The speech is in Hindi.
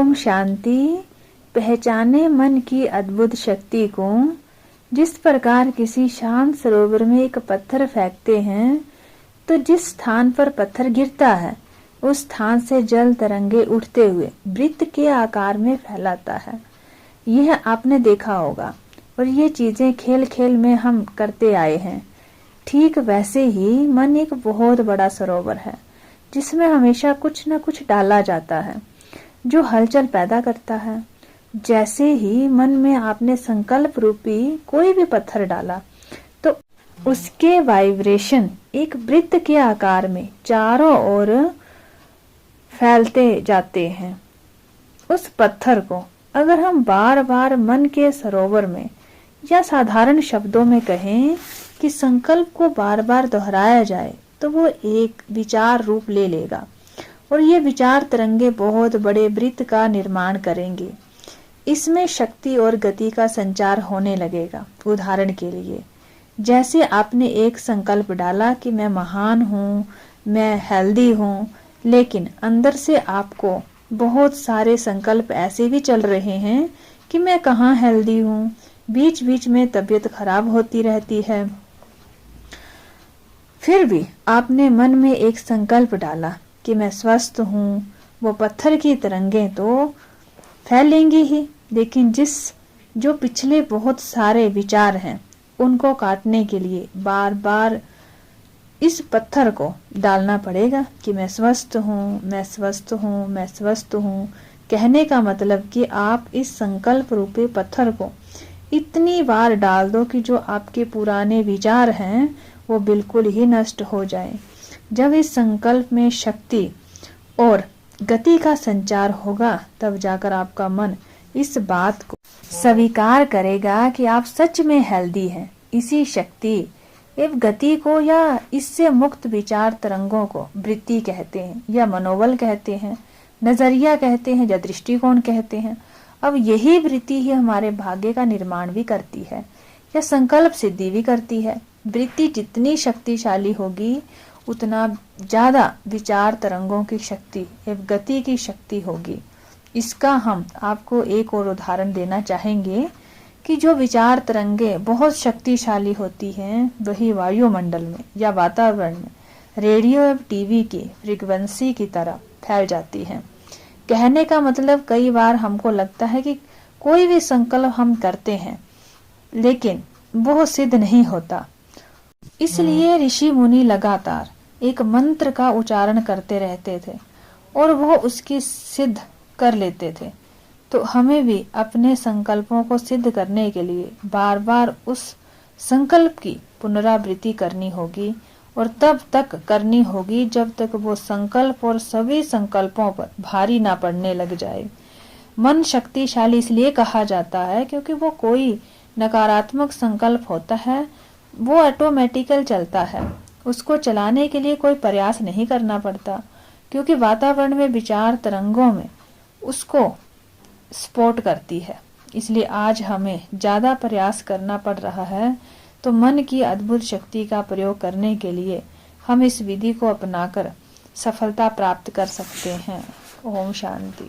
ओम शांति। पहचाने मन की अद्भुत शक्ति को। जिस प्रकार किसी शांत सरोवर में एक पत्थर फेंकते हैं तो जिस स्थान पर पत्थर गिरता है उस स्थान से जल तरंगे उठते हुए वृत्त के आकार में फैलाता है। यह आपने देखा होगा और ये चीजें खेल खेल में हम करते आए हैं। ठीक वैसे ही मन एक बहुत बड़ा सरोवर है जिसमें हमेशा कुछ न कुछ डाला जाता है जो हलचल पैदा करता है। जैसे ही मन में आपने संकल्प रूपी कोई भी पत्थर डाला तो उसके वाइब्रेशन एक वृत्त के आकार में चारों ओर फैलते जाते हैं। उस पत्थर को अगर हम बार बार मन के सरोवर में या साधारण शब्दों में कहें कि संकल्प को बार बार दोहराया जाए तो वो एक विचार रूप ले लेगा और ये विचार तरंगे बहुत बड़े वृत्त का निर्माण करेंगे। इसमें शक्ति और गति का संचार होने लगेगा। उदाहरण के लिए जैसे आपने एक संकल्प डाला कि मैं महान हूँ, मैं हेल्दी हूँ, लेकिन अंदर से आपको बहुत सारे संकल्प ऐसे भी चल रहे हैं कि मैं कहाँ हेल्दी हूँ, बीच बीच में तबीयत खराब होती रहती है। फिर भी आपने मन में एक संकल्प डाला कि मैं स्वस्थ हूँ। वो पत्थर की तरंगे तो फैलेंगी ही, लेकिन जो पिछले बहुत सारे विचार हैं उनको काटने के लिए बार बार इस पत्थर को डालना पड़ेगा कि मैं स्वस्थ हूँ, मैं स्वस्थ हूँ, मैं स्वस्थ हूँ। कहने का मतलब कि आप इस संकल्प रूपी पत्थर को इतनी बार डाल दो कि जो आपके पुराने विचार हैं वो बिल्कुल ही नष्ट हो जाए। जब इस संकल्प में शक्ति और गति का संचार होगा तब जाकर आपका मन इस बात को स्वीकार करेगा कि आप सच में हेल्दी हैं। इसी शक्ति एवं गति को या इससे मुक्त विचार तरंगों को वृत्ति कहते हैं या मनोबल कहते हैं, नजरिया कहते हैं या दृष्टिकोण कहते हैं। अब यही वृत्ति ही हमारे भाग्य का निर्माण भी करती है या संकल्प सिद्धि भी करती है। वृत्ति जितनी शक्तिशाली होगी उतना ज्यादा विचार तरंगों की शक्ति एवं गति की शक्ति होगी। इसका हम आपको एक और उदाहरण देना चाहेंगे कि जो विचार तरंगे बहुत शक्तिशाली होती हैं वही वायुमंडल में या वातावरण में रेडियो एवं टीवी की फ्रीक्वेंसी की तरह फैल जाती हैं। कहने का मतलब कई बार हमको लगता है कि कोई भी संकल्प हम करते हैं लेकिन वो सिद्ध नहीं होता। इसलिए ऋषि मुनि लगातार एक मंत्र का उच्चारण करते रहते थे और वो उसकी सिद्ध कर लेते थे। तो हमें भी अपने संकल्पों को सिद्ध करने के लिए बार बार उस संकल्प की पुनरावृत्ति करनी होगी और तब तक करनी होगी जब तक वो संकल्प और सभी संकल्पों पर भारी ना पड़ने लग जाए। मन शक्तिशाली इसलिए कहा जाता है क्योंकि वो कोई नकारात्मक संकल्प होता है वो ऑटोमेटिकल चलता है, उसको चलाने के लिए कोई प्रयास नहीं करना पड़ता क्योंकि वातावरण में विचार तरंगों में उसको सपोर्ट करती है। इसलिए आज हमें ज्यादा प्रयास करना पड़ रहा है। तो मन की अद्भुत शक्ति का प्रयोग करने के लिए हम इस विधि को अपनाकर सफलता प्राप्त कर सकते हैं। ओम शांति।